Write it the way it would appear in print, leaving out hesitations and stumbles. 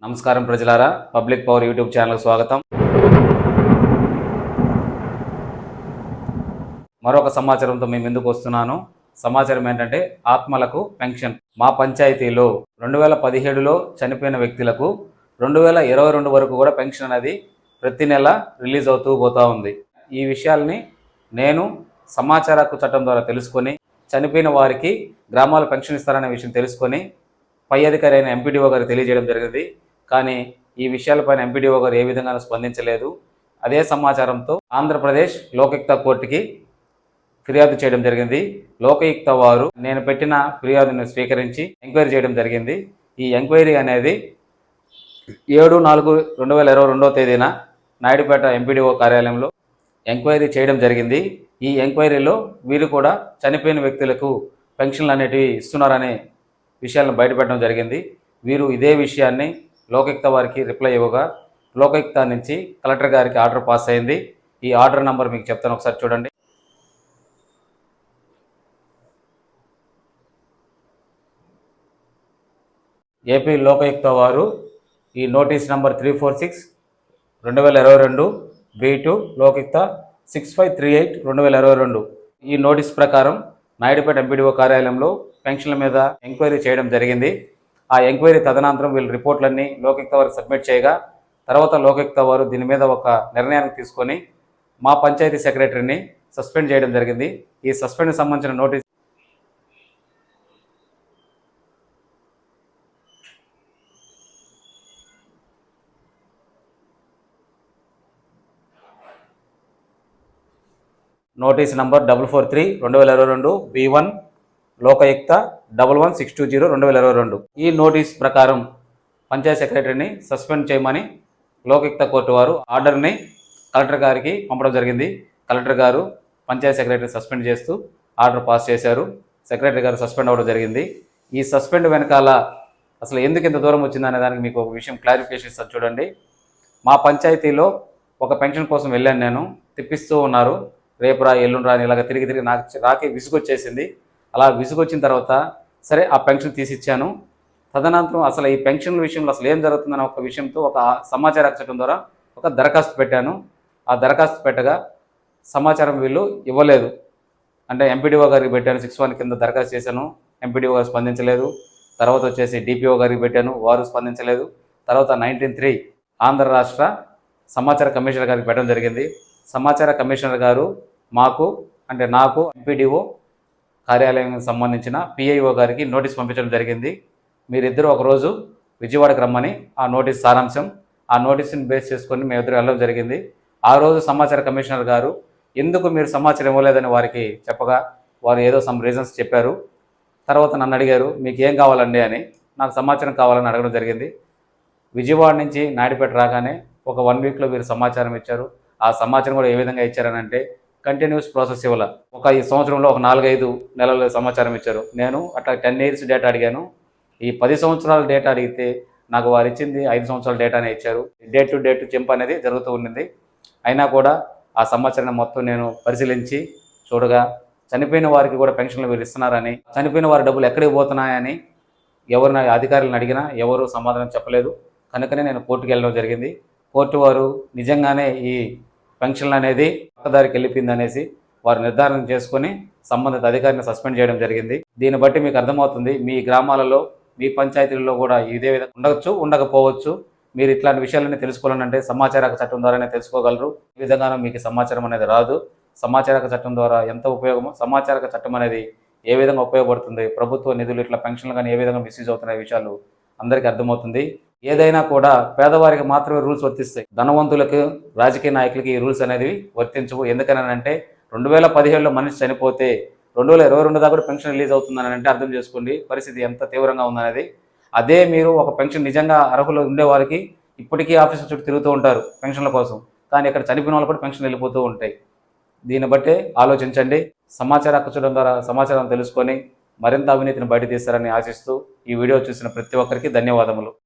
నమస్కారం ప్రజలారా, public power YouTube ఛానల్కి స్వాగతం. మరొక సమాచారంతో మేము ఎందుకు వస్తున్నాను. సమాచారం ఏంటంటే ఆత్మలకు పెన్షన్. మా పంచాయతీలో 2017లో చనిపోయిన వ్యక్తులకు 2022 వరకు కూడా పెన్షన్ అనేది ప్రతి నెల రిలీజ్ అవుతూ పోతూ ఉంది. ఈ విషయాల్ని నేను సమాచార హక్కు చట్టం ద్వారా తెలుసుకొని చనిపోయిన వారికి గ్రామాల పెన్షన్ ఇస్తారనే విషయం తెలుసుకొని పై అధికారి అయిన ఎంపీడీఓ గారు తెలియజేయడం జరిగింది. కానీ ఈ విషయాలపైన ఎంపీడీఓ గారు ఏ విధంగానూ స్పందించలేదు. అదే సమాచారంతో ఆంధ్రప్రదేశ్ లోకాయుక్త కోర్టుకి ఫిర్యాదు చేయడం జరిగింది. లోకాయుక్త వారు నేను పెట్టిన ఫిర్యాదును స్వీకరించి ఎంక్వైరీ చేయడం జరిగింది. ఈ ఎంక్వైరీ అనేది 7/4/2022 తేదీన నాయుడుపేట ఎంపీడీఓ కార్యాలయంలో ఎంక్వైరీ చేయడం జరిగింది. ఈ ఎంక్వైరీలో వీరు కూడా చనిపోయిన వ్యక్తులకు పెన్షన్లు అనేటివి ఇస్తున్నారనే విషయాలను బయటపెట్టడం జరిగింది. వీరు ఇదే విషయాన్ని లోకాయుక్త వారికి రిప్లై ఇవ్వగా లోకాయుక్త నుంచి కలెక్టర్ గారికి ఆర్డర్ పాస్ అయింది. ఈ ఆర్డర్ నంబర్ మీకు చెప్తాను, ఒకసారి చూడండి. ఏపీ లోకాయుక్త వారు ఈ నోటీస్ నంబర్ 346/2022 B2 లోకాయుక్త 6538/2022 ఈ నోటీస్ ప్రకారం నాయుడుపేట ఎంపీడీఓ కార్యాలయంలో పెన్షన్ల మీద ఎంక్వైరీ చేయడం జరిగింది. ఆ ఎంక్వైరీ తదనంతరం వీళ్ళు రిపోర్ట్లన్నీ లోకాయుక్త వారికి సబ్మిట్ చేయగా తర్వాత లోకాయుక్త వారు దీని మీద ఒక నిర్ణయాన్ని తీసుకొని మా పంచాయతీ సెక్రటరీని సస్పెండ్ చేయడం జరిగింది. ఈ సస్పెండ్కి సంబంధించిన నోటీస్ నంబర్ 443/2022 B1 లోకాయుక్త 11620/2022 ఈ నోటీస్ ప్రకారం పంచాయత్ సెక్రటరీని సస్పెండ్ చేయమని లోకాయుక్త కోర్టు వారు ఆర్డర్ని కలెక్టర్ గారికి పంపడం జరిగింది. కలెక్టర్ గారు పంచాయత్ సెక్రటరీని సస్పెండ్ చేస్తూ ఆర్డర్ పాస్ చేశారు. సెక్రటరీ గారు సస్పెండ్ అవ్వడం జరిగింది. ఈ సస్పెండ్ వెనకాల అసలు ఎందుకు ఇంత దూరం వచ్చిందనే దానికి మీకు ఒక విషయం క్లారిఫికేషన్ ఇస్తాను చూడండి. మా పంచాయతీలో ఒక పెన్షన్ కోసం వెళ్ళాను, నేను తెప్పిస్తూ ఉన్నారు. రేపురా ఎల్లుండ్రా అని ఇలాగ తిరిగి నాకు రాకి విసుగొచ్చేసింది. అలా విసుగొచ్చిన తర్వాత సరే ఆ పెన్షన్ తీసిచ్చాను. తదనంతరం అసలు ఈ పెన్షన్ విషయంలో అసలు ఏం జరుగుతుందనే ఒక విషయంతో ఒక సమాచార హక్కు చట్టం ద్వారా ఒక దరఖాస్తు పెట్టాను. ఆ దరఖాస్తు పెట్టగా సమాచారం వీళ్ళు ఇవ్వలేదు. అంటే ఎంపీడీఓ గారికి పెట్టాను, 61 కింద దరఖాస్తు చేశాను, ఎంపీడీఓ గారు స్పందించలేదు. తర్వాత వచ్చేసి డిపిఓ గారికి పెట్టాను, వారు స్పందించలేదు. తర్వాత 19/3 ఆంధ్ర రాష్ట్ర సమాచార కమిషనర్ గారికి పెట్టడం జరిగింది. సమాచార కమిషనర్ గారు నాకు ఎంపీడీఓ కార్యాలయానికి సంబంధించిన పిఐఓ గారికి నోటీస్ పంపించడం జరిగింది. మీరిద్దరూ ఒకరోజు విజయవాడకు రమ్మని ఆ నోటీస్ సారాంశం, ఆ నోటీస్ని బేస్ చేసుకొని మేమిద్దరు వెళ్ళడం జరిగింది. ఆ రోజు సమాచార కమిషనర్ గారు ఎందుకు మీరు సమాచారం ఇవ్వలేదని వారికి చెప్పగా వారు ఏదో సమ్ రీజన్స్ చెప్పారు. తర్వాత నన్ను అడిగారు, మీకు ఏం కావాలండి అని. నాకు సమాచారం కావాలని అడగడం జరిగింది. విజయవాడ నుంచి నాయుడుపేట రాగానే ఒక 1 వీక్లో వీరు సమాచారం ఇచ్చారు. ఆ సమాచారం కూడా ఏ విధంగా ఇచ్చారని అంటే కంటిన్యూస్ ప్రాసెస్ ఇవ్వాల. ఈ సంవత్సరంలో ఒక 4-5 నెలల సమాచారం ఇచ్చారు. నేను అట్లా 10 years డేటా అడిగాను. ఈ 10 సంవత్సరాల డేటా అడిగితే నాకు వారు ఇచ్చింది 5 సంవత్సరాల డేటానే ఇచ్చారు. డేట్ టు డేట్ జంప్ అనేది జరుగుతూ ఉండింది. అయినా కూడా ఆ సమాచారాన్ని మొత్తం నేను పరిశీలించి చూడగా చనిపోయిన వారికి కూడా పెన్షన్లు వీరు ఇస్తున్నారని, చనిపోయిన వారి డబ్బులు ఎక్కడికి పోతున్నాయని ఎవరిని అధికారులను అడిగినా ఎవరు సమాధానం చెప్పలేదు. కనుకనే నేను కోర్టుకు వెళ్ళడం జరిగింది. కోర్టు వారు నిజంగానే ఈ పెన్షన్లు అనేది పక్కదారికి వెళ్ళిపోయింది అనేసి వారు నిర్ధారణ చేసుకొని సంబంధిత అధికారిని సస్పెండ్ చేయడం జరిగింది. దీన్ని బట్టి మీకు అర్థమవుతుంది, మీ గ్రామాలలో మీ పంచాయతీలలో కూడా ఇదే విధంగా ఉండవచ్చు, ఉండకపోవచ్చు. మీరు ఇట్లాంటి విషయాలన్నీ తెలుసుకోవాలంటే సమాచార హక్కు చట్టం ద్వారానే తెలుసుకోగలరు. ఈ విధంగానూ మీకు సమాచారం అనేది రాదు. సమాచార హక్కు చట్టం ద్వారా ఎంత ఉపయోగమో, సమాచార హక్కు చట్టం అనేది ఏ విధంగా ఉపయోగపడుతుంది, ప్రభుత్వ నిధులు ఇట్లా పెన్షన్లు కానీ ఏ విధంగా మిస్యూజ్ అవుతున్న విషయాలు అందరికీ అర్థమవుతుంది. ఏదైనా కూడా పేదవారికి మాత్రమే రూల్స్ వర్తిస్తాయి. ధనవంతులకు, రాజకీయ నాయకులకి ఈ రూల్స్ అనేది వర్తించవు. ఎందుకనంటే 2017లో మనిషి చనిపోతే 2022 దాకా పెన్షన్ రిలీజ్ అవుతుందని అంటే అర్థం చేసుకోండి పరిస్థితి ఎంత తీవ్రంగా ఉందనేది. అదే మీరు ఒక పెన్షన్ నిజంగా అర్హులు ఉండేవారికి ఇప్పటికీ ఆఫీసుల చుట్టూ తిరుగుతూ ఉంటారు పెన్షన్ల కోసం. కానీ ఇక్కడ చనిపోయిన వాళ్ళు కూడా పెన్షన్ వెళ్ళిపోతూ ఉంటాయి. దీన్ని బట్టే ఆలోచించండి. సమాచార హక్కు చట్టం ద్వారా సమాచారం తెలుసుకొని మరింత అవినీతిని బయట తీస్తారని ఆశిస్తూ ఈ వీడియో చూసిన ప్రతి ఒక్కరికి ధన్యవాదములు.